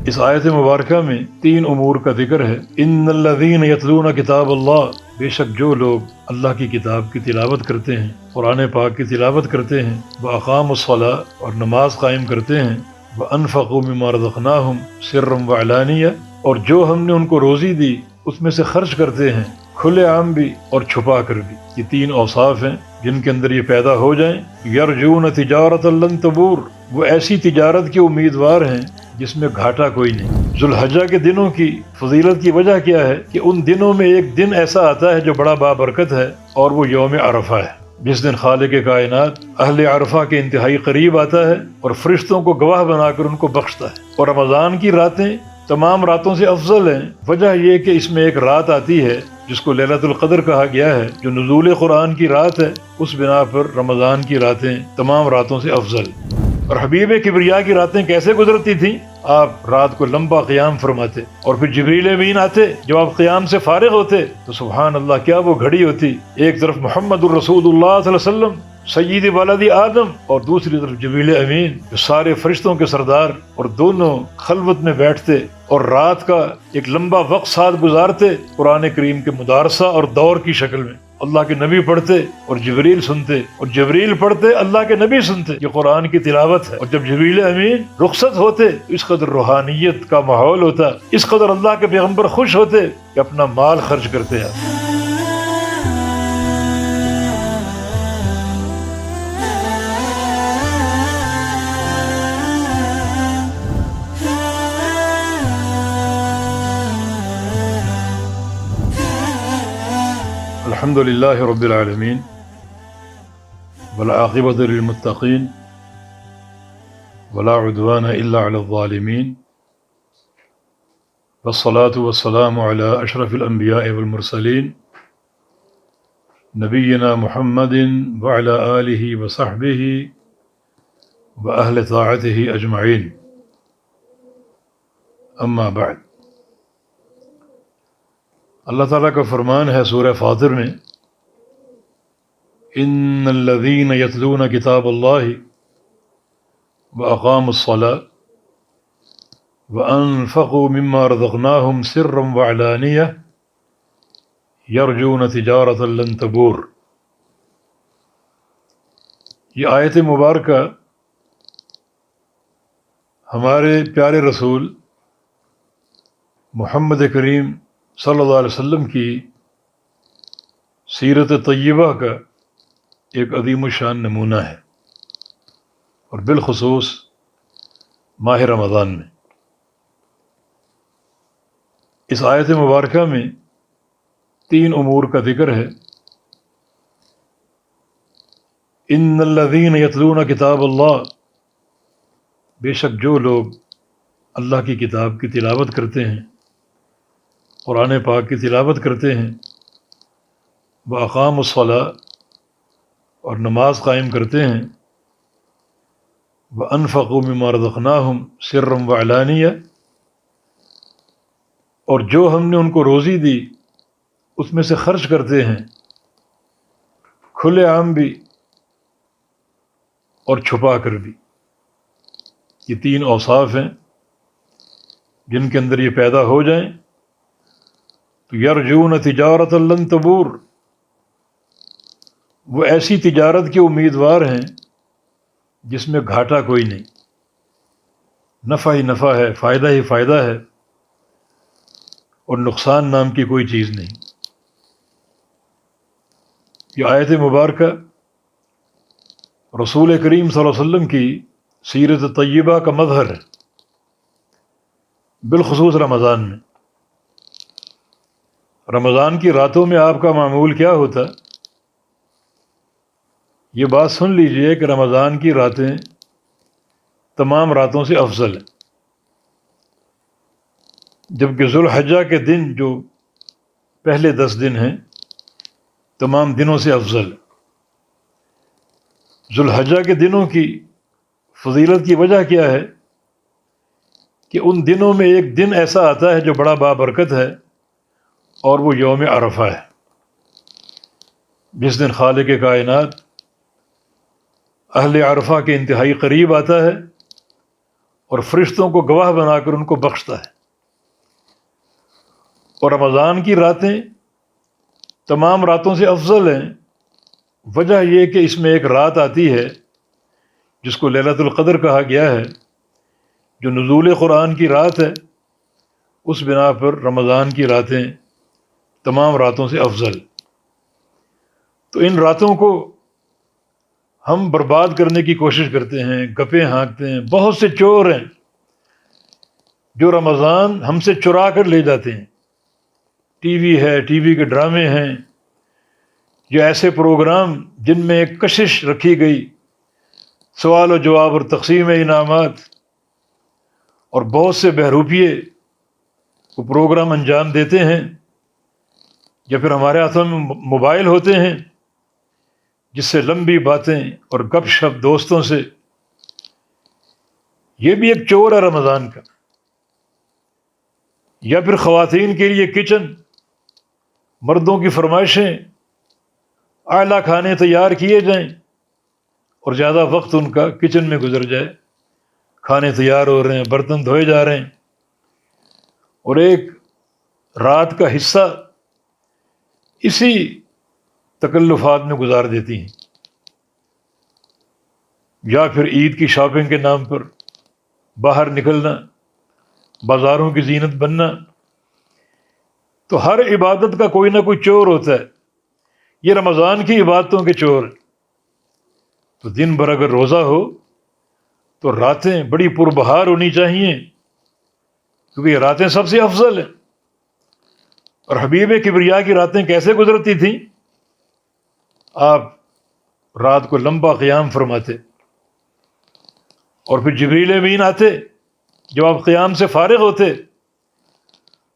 اس آیت مبارکہ میں 3 امور کا ذکر ہے۔ ان الذین یتلون کتاب اللہ، بے شک جو لوگ اللہ کی کتاب کی تلاوت کرتے ہیں، قرآن پاک کی تلاوت کرتے ہیں، واقاموا الصلاۃ اور نماز قائم کرتے ہیں، وانفقوا مما رزقناہم سرا وعلانیہ اور جو ہم نے ان کو روزی دی اس میں سے خرچ کرتے ہیں، کھلے عام بھی اور چھپا کر بھی۔ یہ 3 اوصاف ہیں جن کے اندر یہ پیدا ہو جائیں۔ یرجون تجارۃ لن تبور، وہ ایسی تجارت کے امیدوار ہیں جس میں گھاٹا کوئی نہیں۔ ذوالحجہ کے دنوں کی فضیلت کی وجہ کیا ہے کہ ان دنوں میں ایک دن ایسا آتا ہے جو بڑا بابرکت ہے، اور وہ یوم عرفہ ہے، جس دن خالق کائنات اہل عرفہ کے انتہائی قریب آتا ہے اور فرشتوں کو گواہ بنا کر ان کو بخشتا ہے۔ اور رمضان کی راتیں تمام راتوں سے افضل ہیں، وجہ یہ کہ اس میں ایک رات آتی ہے جس کو لیلۃ القدر کہا گیا ہے، جو نزول قرآن کی رات ہے۔ اس بنا پر رمضان کی راتیں تمام راتوں سے افضل۔ اور حبیب کبریا کی راتیں کیسے گزرتی تھیں؟ آپ رات کو لمبا قیام فرماتے اور پھر جبریل امین آتے۔ جب آپ قیام سے فارغ ہوتے تو سبحان اللہ کیا وہ گھڑی ہوتی، ایک طرف محمد الرسول اللہ صلی اللہ علیہ وسلم سید ولد آدم اور دوسری طرف جبریل امین جو سارے فرشتوں کے سردار، اور دونوں خلوت میں بیٹھتے اور رات کا ایک لمبا وقت ساتھ گزارتے، قرآن کریم کے مدارسہ اور دور کی شکل میں۔ اللہ کے نبی پڑھتے اور جبریل سنتے، اور جبریل پڑھتے اللہ کے نبی سنتے۔ یہ قرآن کی تلاوت ہے۔ اور جب جبریل امین رخصت ہوتے تو اس قدر روحانیت کا ماحول ہوتا، اس قدر اللہ کے پیغمبر خوش ہوتے کہ اپنا مال خرچ کرتے ہیں۔ الحمد للہ رب العالمین والعاقبۃ للمتقین ولا عدوان الا علی الظالمین والصلاة والسلام علی اشرف الانبیاء والمرسلین نبینا محمد وعلی آلہ وصحبہ واہل طاعتہ اجمعین، اما بعد۔ اللہ تعالیٰ کا فرمان ہے سورہ فاطر میں، ان الذین یتلون کتاب اللہ واقاموا الصلاۃ وانفقوا مما رزقناہم سرا وعلانیہ یرجون تجارۃ لن تبور۔ یہ آیت مبارکہ ہمارے پیارے رسول محمد کریم صلی اللہ علیہ وسلم کی سیرت طیبہ کا ایک عظیم الشان نمونہ ہے، اور بالخصوص ماہ رمضان میں۔ اس آیت مبارکہ میں 3 امور کا ذکر ہے۔ ان الذین یتلون کتاب اللہ، بے شک جو لوگ اللہ کی کتاب کی تلاوت کرتے ہیں، قرآن پاک کی تلاوت کرتے ہیں، واقاموا الصلاۃ اور نماز قائم کرتے ہیں، وانفقوا مما رزقناہم سرا وعلانیہ اور جو ہم نے ان کو روزی دی اس میں سے خرچ کرتے ہیں، کھلے عام بھی اور چھپا کر بھی۔ یہ 3 اوصاف ہیں جن کے اندر یہ پیدا ہو جائیں تو یرجون تجارۃ لن تبور، وہ ایسی تجارت کے امیدوار ہیں جس میں گھاٹا کوئی نہیں، نفع ہی نفع ہے، فائدہ ہی فائدہ ہے، اور نقصان نام کی کوئی چیز نہیں۔ یہ آیت مبارکہ رسول کریم صلی اللہ علیہ وسلم کی سیرت طیبہ کا مظہر ہے، بالخصوص رمضان میں۔ رمضان کی راتوں میں آپ کا معمول کیا ہوتا؟ یہ بات سن لیجئے کہ رمضان کی راتیں تمام راتوں سے افضل ہیں، جبکہ ذوالحجہ کے دن جو پہلے 10 دن ہیں تمام دنوں سے افضل۔ ذوالحجہ کے دنوں کی فضیلت کی وجہ کیا ہے کہ ان دنوں میں ایک دن ایسا آتا ہے جو بڑا بابرکت ہے، اور وہ یوم عرفہ ہے، جس دن خالق کائنات اہل عرفہ کے انتہائی قریب آتا ہے اور فرشتوں کو گواہ بنا کر ان کو بخشتا ہے۔ اور رمضان کی راتیں تمام راتوں سے افضل ہیں۔ وجہ یہ کہ اس میں ایک رات آتی ہے جس کو لیلۃ القدر کہا گیا ہے، جو نزول قرآن کی رات ہے۔ اس بنا پر رمضان کی راتیں تمام راتوں سے افضل۔ تو ان راتوں کو ہم برباد کرنے کی کوشش کرتے ہیں، گپیں ہانکتے ہیں۔ بہت سے چور ہیں جو رمضان ہم سے چرا کر لے جاتے ہیں۔ ٹی وی ہے، ٹی وی کے ڈرامے ہیں، جو ایسے پروگرام جن میں ایک کشش رکھی گئی، سوال و جواب اور تقسیم انعامات، اور بہت سے بہروپیے وہ پروگرام انجام دیتے ہیں، یا پھر ہمارے ہاتھوں میں موبائل ہوتے ہیں جس سے لمبی باتیں اور گپ شپ دوستوں سے۔ یہ بھی ایک چور ہے رمضان کا۔ یا پھر خواتین کے لیے کچن، مردوں کی فرمائشیں، اعلیٰ کھانے تیار کیے جائیں اور زیادہ وقت ان کا کچن میں گزر جائے، کھانے تیار ہو رہے ہیں، برتن دھوئے جا رہے ہیں، اور ایک رات کا حصہ اسی تکلفات میں گزار دیتی ہیں۔ یا پھر عید کی شاپنگ کے نام پر باہر نکلنا، بازاروں کی زینت بننا۔ تو ہر عبادت کا کوئی نہ کوئی چور ہوتا ہے۔ یہ رمضان کی عبادتوں کے چور ہیں۔ تو دن بھر اگر روزہ ہو تو راتیں بڑی پربہار ہونی چاہیے، کیونکہ یہ راتیں سب سے افضل ہیں۔ اور حبیب کبریا کی راتیں کیسے گزرتی تھیں؟ آپ رات کو لمبا قیام فرماتے، اور پھر جبریل امین آتے جب آپ قیام سے فارغ ہوتے،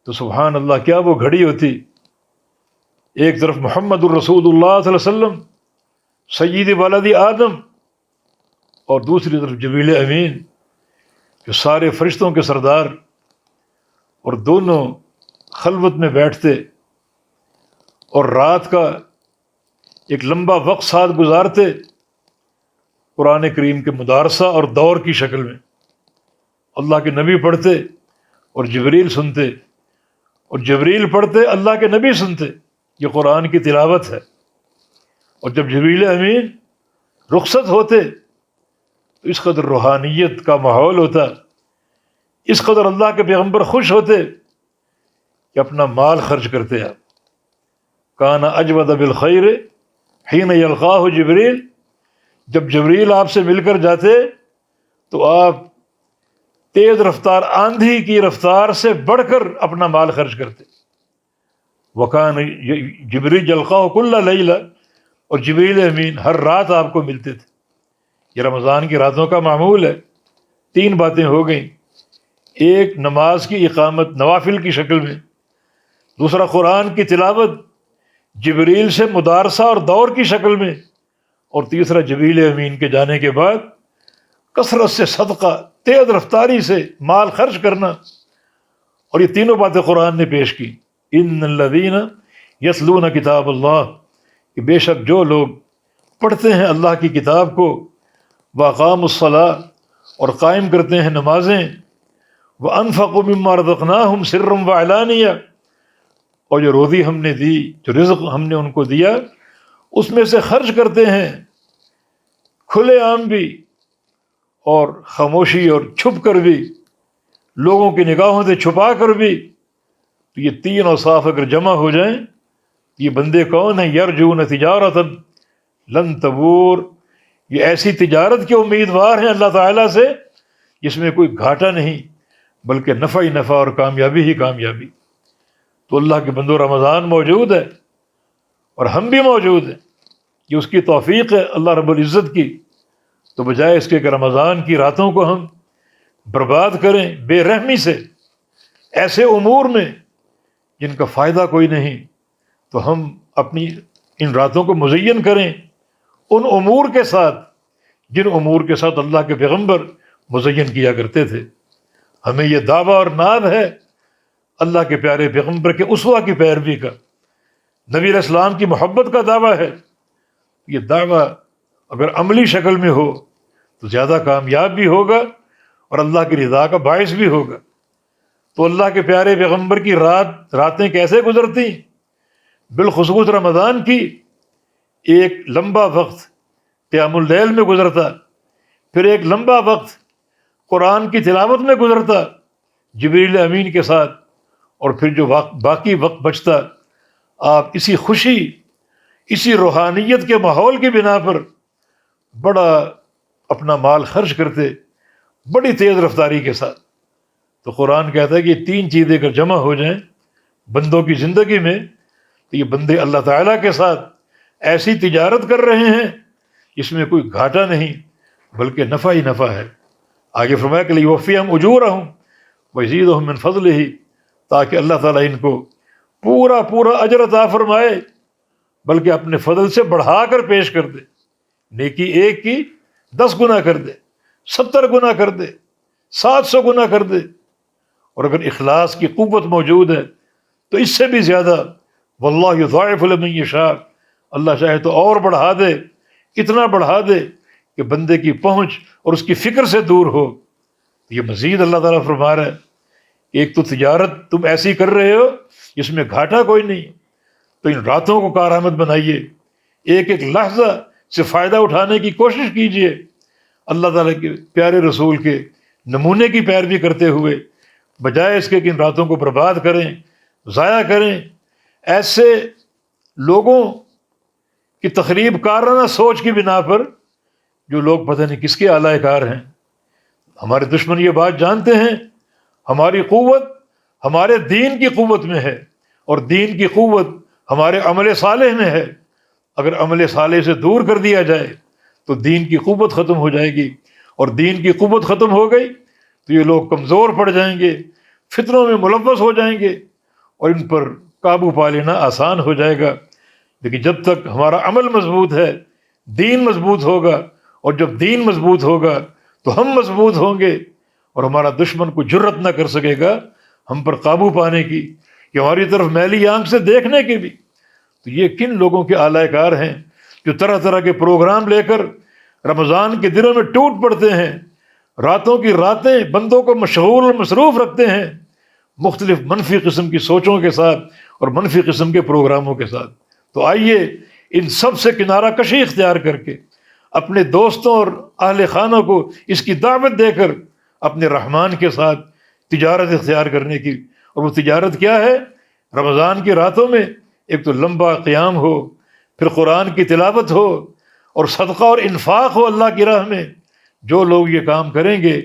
تو سبحان اللہ کیا وہ گھڑی ہوتی۔ ایک طرف محمد الرسول اللہ صلی اللہ علیہ وسلم سید ولد آدم، اور دوسری طرف جبریل امین جو سارے فرشتوں کے سردار، اور دونوں خلوت میں بیٹھتے اور رات کا ایک لمبا وقت ساتھ گزارتے، قرآن کریم کے مدارسہ اور دور کی شکل میں۔ اللہ کے نبی پڑھتے اور جبریل سنتے، اور جبریل پڑھتے اللہ کے نبی سنتے۔ یہ قرآن کی تلاوت ہے۔ اور جب جبریل امین رخصت ہوتے تو اس قدر روحانیت کا ماحول ہوتا، اس قدر اللہ کے پیغمبر خوش ہوتے کہ اپنا مال خرچ کرتے۔ آپ کان اجود بالخیر حین یلقاہ جبریل، جب جبریل آپ سے مل کر جاتے تو آپ تیز رفتار آندھی کی رفتار سے بڑھ کر اپنا مال خرچ کرتے۔ وکان جبریل یلقاہ کل لیلہ، اور جبریل امین ہر رات آپ کو ملتے تھے۔ یہ رمضان کی راتوں کا معمول ہے۔ 3 باتیں ہو گئیں، ایک نماز کی اقامت نوافل کی شکل میں، دوسرا قرآن کی تلاوت جبریل سے مدارسہ اور دور کی شکل میں، اور تیسرا جبریل امین کے جانے کے بعد کثرت سے صدقہ، تیز رفتاری سے مال خرچ کرنا۔ اور یہ تینوں باتیں قرآن نے پیش کی۔ ان الذین یتلون کتاب اللہ، کہ بے شک جو لوگ پڑھتے ہیں اللہ کی کتاب کو، واقاموا الصلاۃ، اور قائم کرتے ہیں نمازیں، وانفقوا مما رزقناہم سرا وعلانیہ، اور جو روزی ہم نے دی، جو رزق ہم نے ان کو دیا، اس میں سے خرچ کرتے ہیں کھلے عام بھی اور خاموشی اور چھپ کر بھی، لوگوں کی نگاہوں سے چھپا کر بھی۔ تو یہ 3 اوصاف اگر جمع ہو جائیں، یہ بندے کون ہیں؟ یرجون تجارتا لن تبور، یہ ایسی تجارت کے امیدوار ہیں اللہ تعالیٰ سے جس میں کوئی گھاٹا نہیں بلکہ نفع ہی نفع اور کامیابی ہی کامیابی۔ تو اللہ کے بندو، رمضان موجود ہے اور ہم بھی موجود ہیں، یہ اس کی توفیق ہے اللہ رب العزت کی۔ تو بجائے اس کے کہ رمضان کی راتوں کو ہم برباد کریں بے رحمی سے ایسے امور میں جن کا فائدہ کوئی نہیں، تو ہم اپنی ان راتوں کو مزین کریں ان امور کے ساتھ جن امور کے ساتھ اللہ کے پیغمبر مزین کیا کرتے تھے۔ ہمیں یہ دعویٰ اور ناد ہے اللہ کے پیارے پیغمبر کے اسوہ کی پیروی کا، نبی علیہ السلام کی محبت کا دعویٰ ہے۔ یہ دعویٰ اگر عملی شکل میں ہو تو زیادہ کامیاب بھی ہوگا اور اللہ کی رضا کا باعث بھی ہوگا۔ تو اللہ کے پیارے پیغمبر کی راتیں کیسے گزرتی؟ بالخصوص رمضان کی ایک لمبا وقت قیام اللیل میں گزرتا، پھر ایک لمبا وقت قرآن کی تلاوت میں گزرتا جبریل امین کے ساتھ، اور پھر جو باقی وقت بچتا آپ اسی خوشی، اسی روحانیت کے ماحول کی بنا پر بڑا اپنا مال خرچ کرتے، بڑی تیز رفتاری کے ساتھ۔ تو قرآن کہتا ہے کہ یہ تین چیزیں اگر جمع ہو جائیں بندوں کی زندگی میں تو یہ بندے اللہ تعالیٰ کے ساتھ ایسی تجارت کر رہے ہیں اس میں کوئی گھاٹا نہیں بلکہ نفع ہی نفع ہے۔ آگے فرمایا کہ لیوفیہم اجورہم ویزیدہم من فضلہ، تاکہ اللہ تعالیٰ ان کو پورا اجر عطا فرمائے بلکہ اپنے فضل سے بڑھا کر پیش کر دے۔ نیکی ایک کی 10 گنا کر دے، 70 گنا کر دے، 700 گنا کر دے، اور اگر اخلاص کی قوت موجود ہے تو اس سے بھی زیادہ۔ واللہ یضاعف لمن یشاء، اللہ چاہے تو اور بڑھا دے، اتنا بڑھا دے کہ بندے کی پہنچ اور اس کی فکر سے دور ہو۔ یہ مزید اللہ تعالیٰ فرما رہا ہے کہ ایک تو تجارت تم ایسی کر رہے ہو جس میں گھاٹا کوئی نہیں، تو ان راتوں کو کارآمد بنائیے، ایک ایک لحظہ سے فائدہ اٹھانے کی کوشش کیجیے، اللہ تعالیٰ کے پیارے رسول کے نمونے کی پیروی کرتے ہوئے، بجائے اس کے کہ ان راتوں کو برباد کریں، ضائع کریں۔ ایسے لوگوں کی تخریب کارانہ سوچ کی بنا پر جو لوگ پتہ نہیں کس کے اعلی کار ہیں۔ ہمارے دشمن یہ بات جانتے ہیں ہماری قوت ہمارے دین کی قوت میں ہے، اور دین کی قوت ہمارے عمل صالح میں ہے۔ اگر عمل صالح سے دور کر دیا جائے تو دین کی قوت ختم ہو جائے گی، اور دین کی قوت ختم ہو گئی تو یہ لوگ کمزور پڑ جائیں گے، فتنوں میں ملوث ہو جائیں گے، اور ان پر قابو پا لینا آسان ہو جائے گا۔ لیکن جب تک ہمارا عمل مضبوط ہے، دین مضبوط ہوگا، اور جب دین مضبوط ہوگا تو ہم مضبوط ہوں گے، اور ہمارا دشمن کو جرت نہ کر سکے گا ہم پر قابو پانے کی، کہ ہماری طرف میلی آنکھ سے دیکھنے کی بھی۔ تو یہ کن لوگوں کے اعلی کار ہیں جو طرح طرح کے پروگرام لے کر رمضان کے دنوں میں ٹوٹ پڑتے ہیں، راتوں کی راتیں بندوں کو مشغول اور مصروف رکھتے ہیں مختلف منفی قسم کی سوچوں کے ساتھ اور منفی قسم کے پروگراموں کے ساتھ۔ تو آئیے ان سب سے کنارہ کشی اختیار کر کے اپنے دوستوں اور اہل خانہ کو اس کی دعوت دے کر اپنے رحمان کے ساتھ تجارت اختیار کرنے کی۔ اور وہ تجارت کیا ہے؟ رمضان کی راتوں میں ایک تو لمبا قیام ہو، پھر قرآن کی تلاوت ہو، اور صدقہ اور انفاق ہو اللہ کی راہ میں۔ جو لوگ یہ کام کریں گے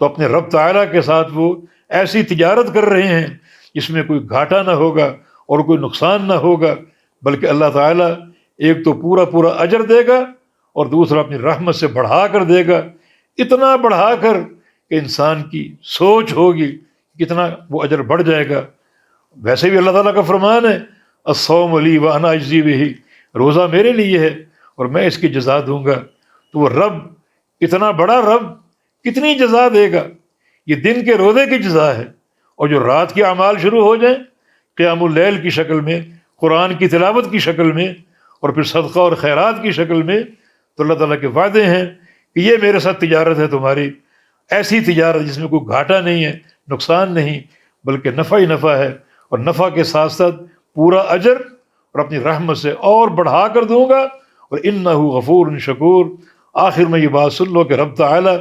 تو اپنے رب تعالیٰ کے ساتھ وہ ایسی تجارت کر رہے ہیں جس میں کوئی گھاٹا نہ ہوگا اور کوئی نقصان نہ ہوگا، بلکہ اللہ تعالیٰ ایک تو پورا اجر دے گا، اور دوسرا اپنی رحمت سے بڑھا کر دے گا، اتنا بڑھا کر کہ انسان کی سوچ ہوگی کتنا وہ اجر بڑھ جائے گا۔ ویسے بھی اللہ تعالیٰ کا فرمان ہے الصوم لی وانا اجزی بہ، روزہ میرے لیے ہے اور میں اس کی جزا دوں گا۔ تو وہ رب، اتنا بڑا رب کتنی جزا دے گا؟ یہ دن کے روزے کی جزا ہے، اور جو رات کے اعمال شروع ہو جائیں قیام اللیل کی شکل میں، قرآن کی تلاوت کی شکل میں، اور پھر صدقہ اور خیرات کی شکل میں، تو اللہ تعالیٰ کے وعدے ہیں کہ یہ میرے ساتھ تجارت ہے تمہاری، ایسی تجارت جس میں کوئی گھاٹا نہیں ہے، نقصان نہیں، بلکہ نفع ہی نفع ہے، اور نفع کے ساتھ ساتھ پورا اجر، اور اپنی رحمت سے اور بڑھا کر دوں گا، اور انہ غفور شکور۔ آخر میں یہ بات سن لو کہ رب تعالیٰ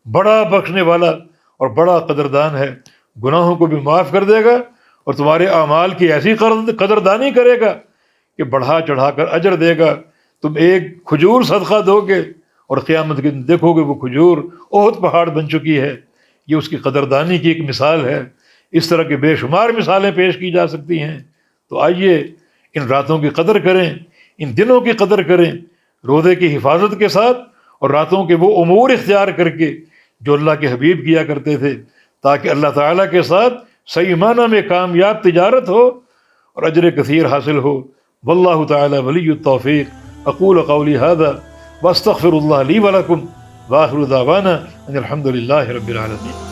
بڑا بخشنے والا اور بڑا قدردان ہے، گناہوں کو بھی معاف کر دے گا، اور تمہارے اعمال کی ایسی قدردانی کرے گا کہ بڑھا چڑھا کر اجر دے گا۔ تم ایک کھجور صدقہ دو گے اور قیامت کے دن دیکھو گے وہ کھجور احد پہاڑ بن چکی ہے۔ یہ اس کی قدردانی کی ایک مثال ہے۔ اس طرح کے بے شمار مثالیں پیش کی جا سکتی ہیں۔ تو آئیے ان راتوں کی قدر کریں، ان دنوں کی قدر کریں، روزے کی حفاظت کے ساتھ، اور راتوں کے وہ امور اختیار کر کے جو اللہ کے حبیب کیا کرتے تھے، تاکہ اللہ تعالیٰ کے ساتھ صحیح معنی میں کامیاب تجارت ہو اور اجر کثیر حاصل ہو۔ واللہ تعالی ولی التوفیق۔ اقول قولی ھذا واستغفر اللہ لی ولکم، وآخر دعوانا ان الحمد للہ رب العالمین۔